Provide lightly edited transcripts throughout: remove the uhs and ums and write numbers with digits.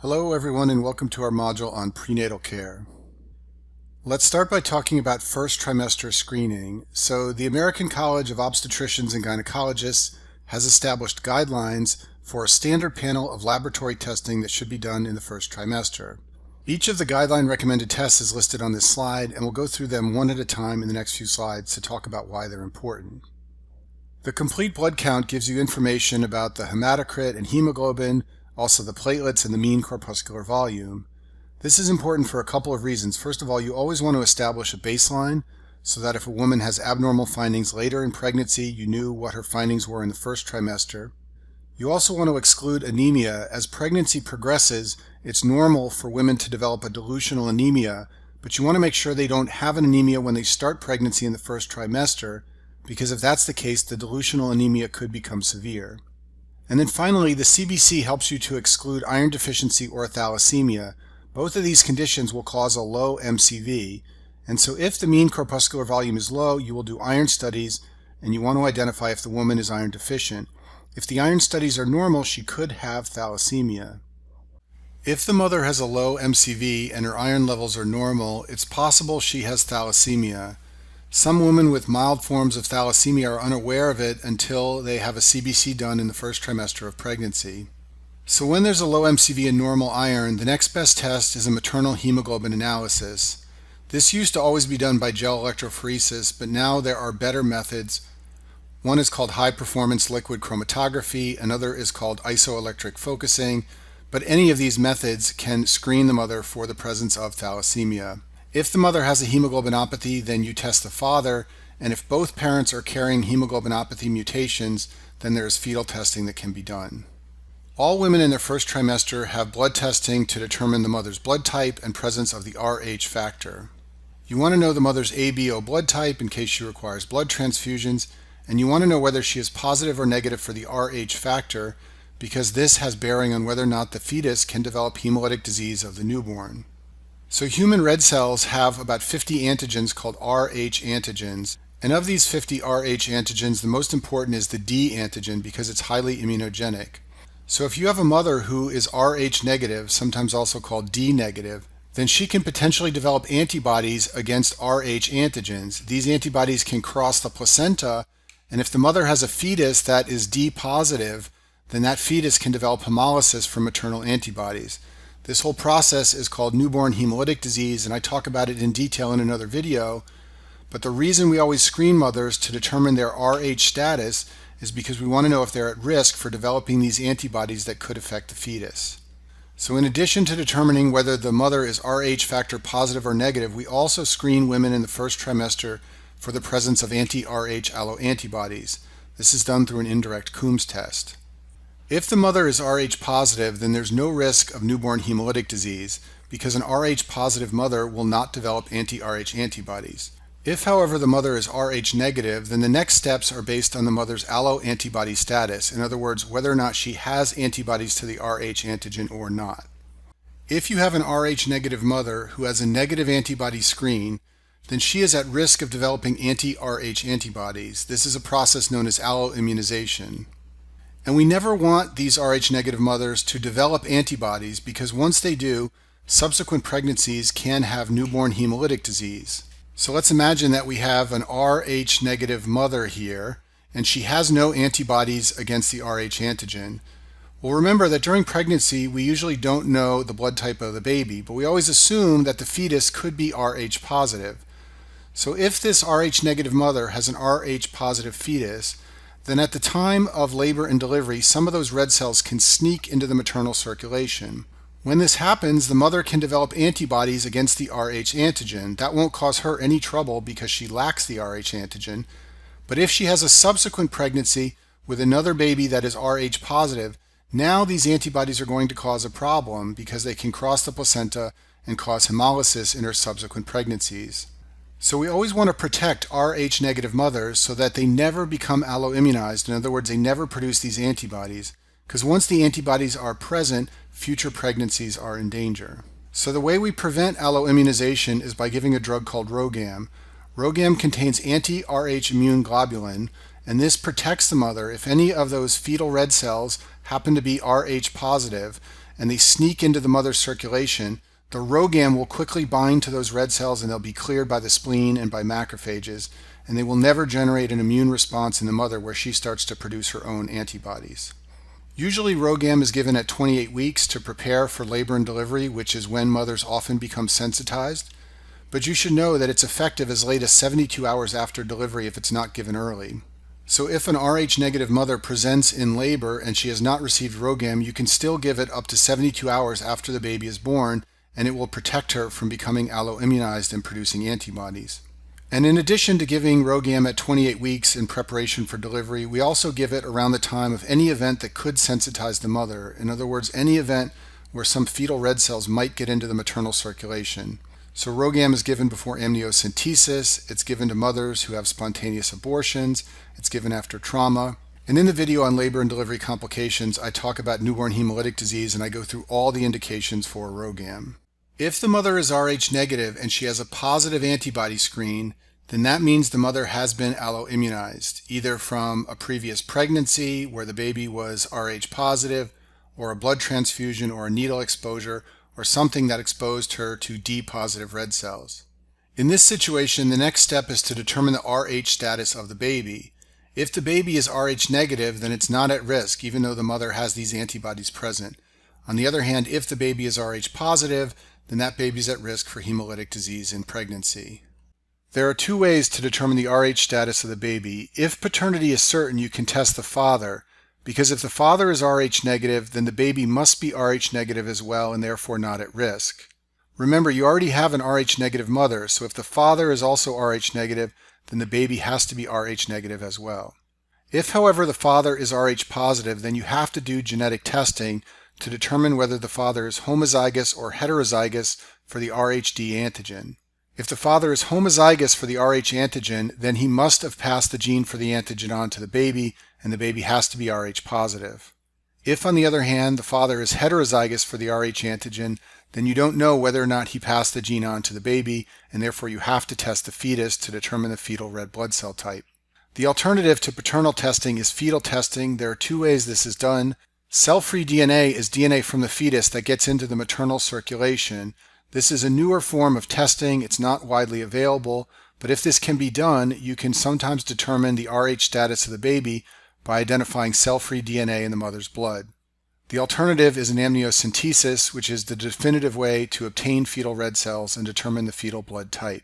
Hello everyone and welcome to our module on prenatal care. Let's start by talking about first trimester screening. So the American College of Obstetricians and Gynecologists has established guidelines for a standard panel of laboratory testing that should be done in the first trimester. Each of the guideline recommended tests is listed on this slide, and we'll go through them one at a time in the next few slides to talk about why they're important. The complete blood count gives you information about the hematocrit and hemoglobin, also the platelets and the mean corpuscular volume. This is important for a couple of reasons. First of all, you always want to establish a baseline so that if a woman has abnormal findings later in pregnancy, you knew what her findings were in the first trimester. You also want to exclude anemia. As pregnancy progresses, it's normal for women to develop a dilutional anemia, but you want to make sure they don't have an anemia when they start pregnancy in the first trimester, because if that's the case, the dilutional anemia could become severe. And then finally, the CBC helps you to exclude iron deficiency or thalassemia. Both of these conditions will cause a low MCV, and so if the mean corpuscular volume is low, you will do iron studies, and you want to identify if the woman is iron deficient. If the iron studies are normal, she could have thalassemia. If the mother has a low MCV and her iron levels are normal, it's possible she has thalassemia. Some women with mild forms of thalassemia are unaware of it until they have a CBC done in the first trimester of pregnancy. So when there's a low MCV and normal iron, the next best test is a maternal hemoglobin analysis. This used to always be done by gel electrophoresis, but now there are better methods. One is called high-performance liquid chromatography, another is called isoelectric focusing, but any of these methods can screen the mother for the presence of thalassemia. If the mother has a hemoglobinopathy, then you test the father, and if both parents are carrying hemoglobinopathy mutations, then there is fetal testing that can be done. All women in their first trimester have blood testing to determine the mother's blood type and presence of the Rh factor. You want to know the mother's ABO blood type in case she requires blood transfusions, and you want to know whether she is positive or negative for the Rh factor, because this has bearing on whether or not the fetus can develop hemolytic disease of the newborn. So human red cells have about 50 antigens called Rh antigens, and of these 50 Rh antigens, the most important is the D antigen because it's highly immunogenic. So if you have a mother who is Rh negative, sometimes also called D negative, then she can potentially develop antibodies against Rh antigens. These antibodies can cross the placenta, and if the mother has a fetus that is D positive, then that fetus can develop hemolysis from maternal antibodies. This whole process is called newborn hemolytic disease, and I talk about it in detail in another video. But the reason we always screen mothers to determine their Rh status is because we want to know if they're at risk for developing these antibodies that could affect the fetus. So in addition to determining whether the mother is Rh factor positive or negative, we also screen women in the first trimester for the presence of anti-Rh alloantibodies. This is done through an indirect Coombs test. If the mother is Rh positive, then there's no risk of newborn hemolytic disease because an Rh positive mother will not develop anti-Rh antibodies. If, however, the mother is Rh negative, then the next steps are based on the mother's alloantibody status, in other words, whether or not she has antibodies to the Rh antigen or not. If you have an Rh negative mother who has a negative antibody screen, then she is at risk of developing anti-Rh antibodies. This is a process known as alloimmunization. And we never want these Rh negative mothers to develop antibodies because once they do, subsequent pregnancies can have newborn hemolytic disease. So let's imagine that we have an Rh negative mother here, and she has no antibodies against the Rh antigen. Well, remember that during pregnancy, we usually don't know the blood type of the baby, but we always assume that the fetus could be Rh positive. So if this Rh negative mother has an Rh positive fetus, then at the time of labor and delivery, some of those red cells can sneak into the maternal circulation. When this happens, the mother can develop antibodies against the Rh antigen. That won't cause her any trouble because she lacks the Rh antigen. But if she has a subsequent pregnancy with another baby that is Rh positive, now these antibodies are going to cause a problem because they can cross the placenta and cause hemolysis in her subsequent pregnancies. So we always want to protect Rh negative mothers so that they never become alloimmunized. In other words, they never produce these antibodies, because once the antibodies are present, future pregnancies are in danger. So the way we prevent alloimmunization is by giving a drug called RhoGAM. RhoGAM contains anti-Rh immune globulin, and this protects the mother if any of those fetal red cells happen to be Rh positive, and they sneak into the mother's circulation, the RhoGAM will quickly bind to those red cells and they'll be cleared by the spleen and by macrophages, and they will never generate an immune response in the mother where she starts to produce her own antibodies. Usually RhoGAM is given at 28 weeks to prepare for labor and delivery, which is when mothers often become sensitized. But you should know that it's effective as late as 72 hours after delivery if it's not given early. So if an Rh negative mother presents in labor and she has not received RhoGAM, you can still give it up to 72 hours after the baby is born, and it will protect her from becoming alloimmunized and producing antibodies. And in addition to giving RhoGAM at 28 weeks in preparation for delivery, we also give it around the time of any event that could sensitize the mother. In other words, any event where some fetal red cells might get into the maternal circulation. So RhoGAM is given before amniocentesis, it's given to mothers who have spontaneous abortions, it's given after trauma. And in the video on labor and delivery complications, I talk about newborn hemolytic disease and I go through all the indications for RhoGAM. If the mother is Rh negative and she has a positive antibody screen, then that means the mother has been alloimmunized, either from a previous pregnancy where the baby was Rh positive, or a blood transfusion or a needle exposure, or something that exposed her to D positive red cells. In this situation, the next step is to determine the Rh status of the baby. If the baby is Rh negative, then it's not at risk, even though the mother has these antibodies present. On the other hand, if the baby is Rh positive, then that baby's at risk for hemolytic disease in pregnancy. There are two ways to determine the Rh status of the baby. If paternity is certain, you can test the father, because if the father is Rh negative, then the baby must be Rh negative as well and therefore not at risk. Remember, you already have an Rh negative mother, so if the father is also Rh negative, then the baby has to be Rh negative as well. If, however, the father is Rh positive, then you have to do genetic testing to determine whether the father is homozygous or heterozygous for the RhD antigen. If the father is homozygous for the Rh antigen, then he must have passed the gene for the antigen on to the baby, and the baby has to be Rh positive. If, on the other hand, the father is heterozygous for the Rh antigen, then you don't know whether or not he passed the gene on to the baby, and therefore you have to test the fetus to determine the fetal red blood cell type. The alternative to paternal testing is fetal testing. There are two ways this is done. Cell-free DNA is DNA from the fetus that gets into the maternal circulation. This is a newer form of testing. It's not widely available, but if this can be done, you can sometimes determine the Rh status of the baby by identifying cell-free DNA in the mother's blood. The alternative is an amniocentesis, which is the definitive way to obtain fetal red cells and determine the fetal blood type.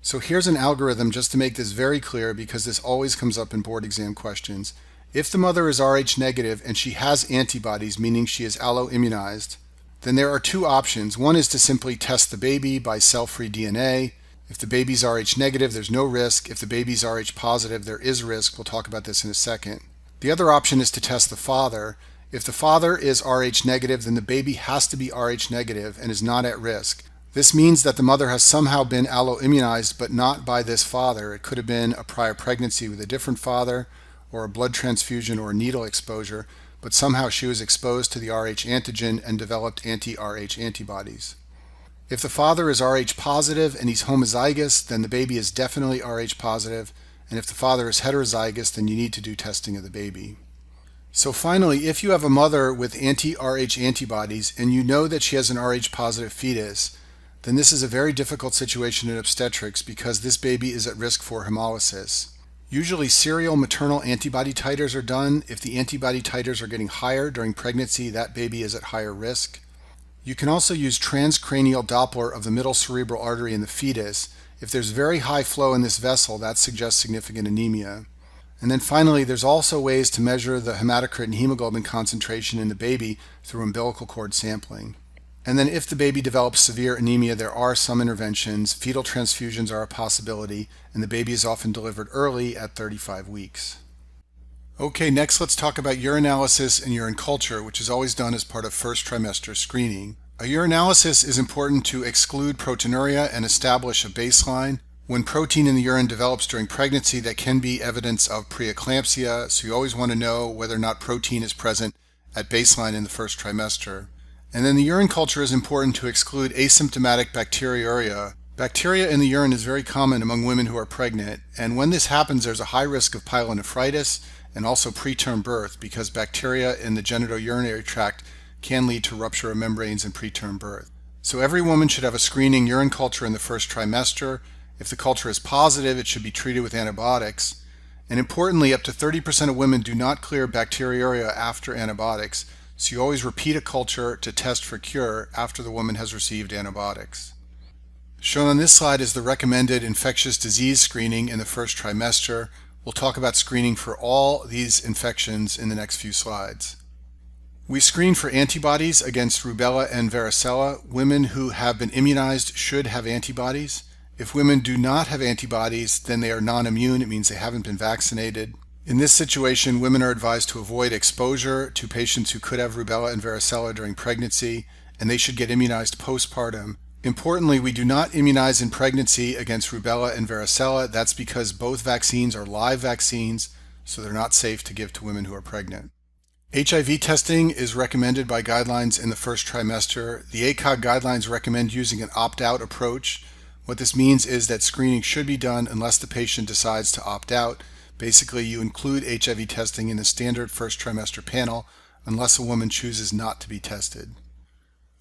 So here's an algorithm just to make this very clear, because this always comes up in board exam questions. If the mother is Rh negative and she has antibodies, meaning she is alloimmunized, then there are two options. One is to simply test the baby by cell-free DNA. If the baby's Rh negative, there's no risk. If the baby's Rh positive, there is risk. We'll talk about this in a second. The other option is to test the father. If the father is Rh negative, then the baby has to be Rh negative and is not at risk. This means that the mother has somehow been alloimmunized, but not by this father. It could have been a prior pregnancy with a different father, or a blood transfusion or a needle exposure, but somehow she was exposed to the Rh antigen and developed anti-Rh antibodies. If the father is Rh positive and he's homozygous, then the baby is definitely Rh positive, and if the father is heterozygous, then you need to do testing of the baby. So finally, if you have a mother with anti-Rh antibodies and you know that she has an Rh positive fetus, then this is a very difficult situation in obstetrics because this baby is at risk for hemolysis. Usually serial maternal antibody titers are done. If the antibody titers are getting higher during pregnancy, that baby is at higher risk. You can also use transcranial Doppler of the middle cerebral artery in the fetus. If there's very high flow in this vessel, that suggests significant anemia. And then finally, there's also ways to measure the hematocrit and hemoglobin concentration in the baby through umbilical cord sampling. And then if the baby develops severe anemia, there are some interventions. Fetal transfusions are a possibility, and the baby is often delivered early at 35 weeks. Okay, next let's talk about urinalysis and urine culture, which is always done as part of first trimester screening. A urinalysis is important to exclude proteinuria and establish a baseline. When protein in the urine develops during pregnancy, that can be evidence of preeclampsia, so you always want to know whether or not protein is present at baseline in the first trimester. And then the urine culture is important to exclude asymptomatic bacteriuria. Bacteria in the urine is very common among women who are pregnant, and when this happens, there's a high risk of pyelonephritis and also preterm birth because bacteria in the genitourinary tract can lead to rupture of membranes and preterm birth. So every woman should have a screening urine culture in the first trimester. If the culture is positive, it should be treated with antibiotics. And importantly, up to 30% of women do not clear bacteriuria after antibiotics, so you always repeat a culture to test for cure after the woman has received antibiotics. Shown on this slide is the recommended infectious disease screening in the first trimester. We'll talk about screening for all these infections in the next few slides. We screen for antibodies against rubella and varicella. Women who have been immunized should have antibodies. If women do not have antibodies, then they are non-immune. It means they haven't been vaccinated. In this situation, women are advised to avoid exposure to patients who could have rubella and varicella during pregnancy, and they should get immunized postpartum. Importantly, we do not immunize in pregnancy against rubella and varicella. That's because both vaccines are live vaccines, so they're not safe to give to women who are pregnant. HIV testing is recommended by guidelines in the first trimester. The ACOG guidelines recommend using an opt-out approach. What this means is that screening should be done unless the patient decides to opt out. Basically, you include HIV testing in the standard first trimester panel unless a woman chooses not to be tested.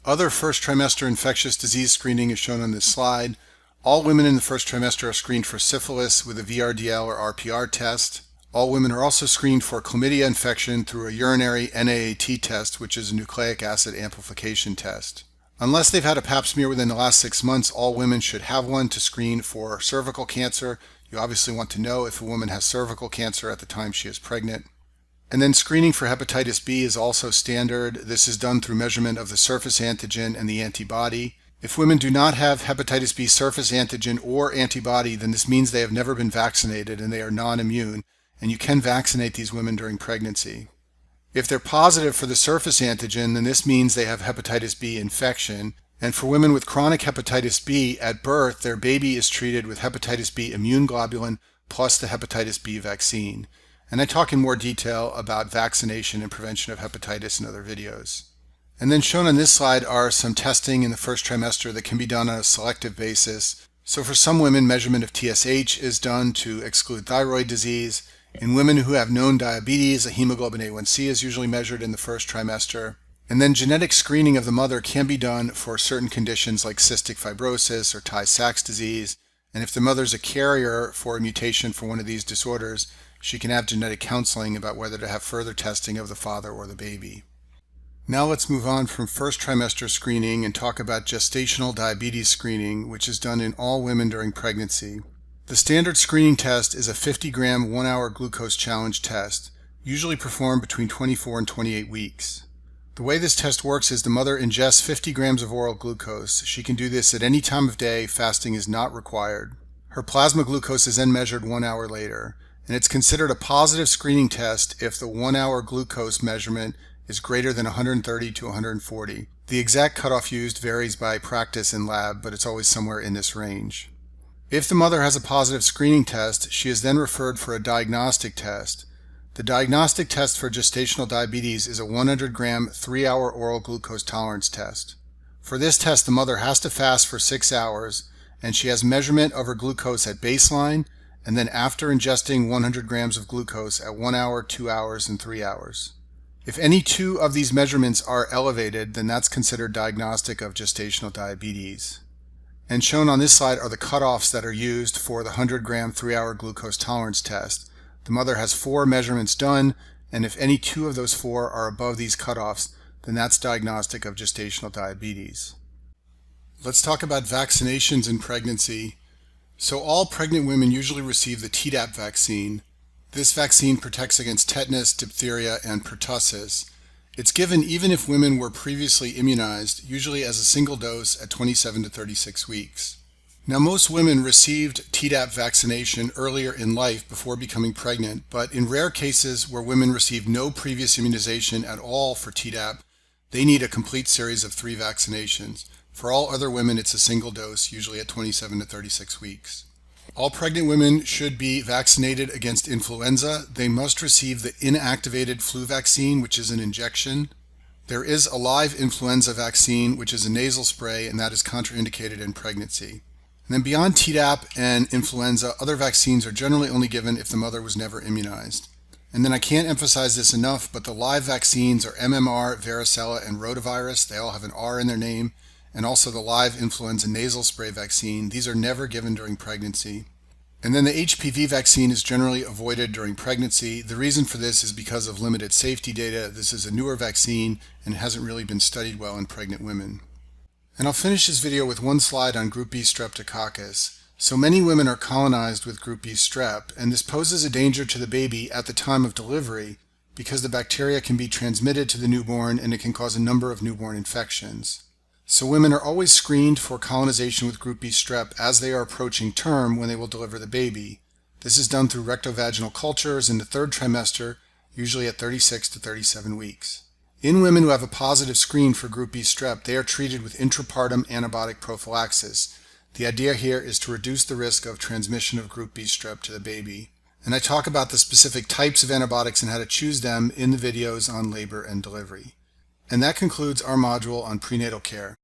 Other first trimester infectious disease screening is shown on this slide. All women in the first trimester are screened for syphilis with a VRDL or RPR test. All women are also screened for chlamydia infection through a urinary NAAT test, which is a nucleic acid amplification test. Unless they've had a pap smear within the last 6 months, all women should have one to screen for cervical cancer. You obviously want to know if a woman has cervical cancer at the time she is pregnant. And then screening for hepatitis B is also standard. This is done through measurement of the surface antigen and the antibody. If women do not have hepatitis B surface antigen or antibody, then this means they have never been vaccinated and they are non-immune, and you can vaccinate these women during pregnancy. If they're positive for the surface antigen, then this means they have hepatitis B infection. And for women with chronic hepatitis B, at birth, their baby is treated with hepatitis B immune globulin plus the hepatitis B vaccine. And I talk in more detail about vaccination and prevention of hepatitis in other videos. And then shown on this slide are some testing in the first trimester that can be done on a selective basis. So for some women, measurement of TSH is done to exclude thyroid disease. In women who have known diabetes, a hemoglobin A1C is usually measured in the first trimester. And then genetic screening of the mother can be done for certain conditions like cystic fibrosis or Tay-Sachs disease. And if the mother's a carrier for a mutation for one of these disorders, she can have genetic counseling about whether to have further testing of the father or the baby. Now let's move on from first trimester screening and talk about gestational diabetes screening, which is done in all women during pregnancy. The standard screening test is a 50-gram 1-hour glucose challenge test, usually performed between 24 and 28 weeks. The way this test works is the mother ingests 50 grams of oral glucose. She can do this at any time of day. Fasting is not required. Her plasma glucose is then measured 1 hour later, and it's considered a positive screening test if the 1-hour glucose measurement is greater than 130 to 140. The exact cutoff used varies by practice and lab, but it's always somewhere in this range. If the mother has a positive screening test, she is then referred for a diagnostic test. The diagnostic test for gestational diabetes is a 100-gram 3-hour oral glucose tolerance test. For this test, the mother has to fast for 6 hours, and she has measurement of her glucose at baseline, and then after ingesting 100 grams of glucose at 1 hour, 2 hours, and 3 hours. If any two of these measurements are elevated, then that's considered diagnostic of gestational diabetes. And shown on this slide are the cutoffs that are used for the 100-gram 3-hour glucose tolerance test. The mother has 4 measurements done, and if any two of those 4 are above these cutoffs, then that's diagnostic of gestational diabetes. Let's talk about vaccinations in pregnancy. So all pregnant women usually receive the Tdap vaccine. This vaccine protects against tetanus, diphtheria, and pertussis. It's given even if women were previously immunized, usually as a single dose at 27 to 36 weeks. Now, most women received Tdap vaccination earlier in life before becoming pregnant, but in rare cases where women received no previous immunization at all for Tdap, they need a complete series of 3 vaccinations. For all other women, it's a single dose, usually at 27 to 36 weeks. All pregnant women should be vaccinated against influenza. They must receive the inactivated flu vaccine, which is an injection. There is a live influenza vaccine, which is a nasal spray, and that is contraindicated in pregnancy. And then beyond Tdap and influenza, other vaccines are generally only given if the mother was never immunized. And then I can't emphasize this enough, but the live vaccines are MMR, varicella, and rotavirus. They all have an R in their name. And also the live influenza nasal spray vaccine. These are never given during pregnancy. And then the HPV vaccine is generally avoided during pregnancy. The reason for this is because of limited safety data. This is a newer vaccine and hasn't really been studied well in pregnant women. And I'll finish this video with one slide on Group B streptococcus. So many women are colonized with Group B strep, and this poses a danger to the baby at the time of delivery because the bacteria can be transmitted to the newborn and it can cause a number of newborn infections. So women are always screened for colonization with Group B strep as they are approaching term when they will deliver the baby. This is done through rectovaginal cultures in the third trimester, usually at 36 to 37 weeks. In women who have a positive screen for Group B strep, they are treated with intrapartum antibiotic prophylaxis. The idea here is to reduce the risk of transmission of Group B strep to the baby. And I talk about the specific types of antibiotics and how to choose them in the videos on labor and delivery. And that concludes our module on prenatal care.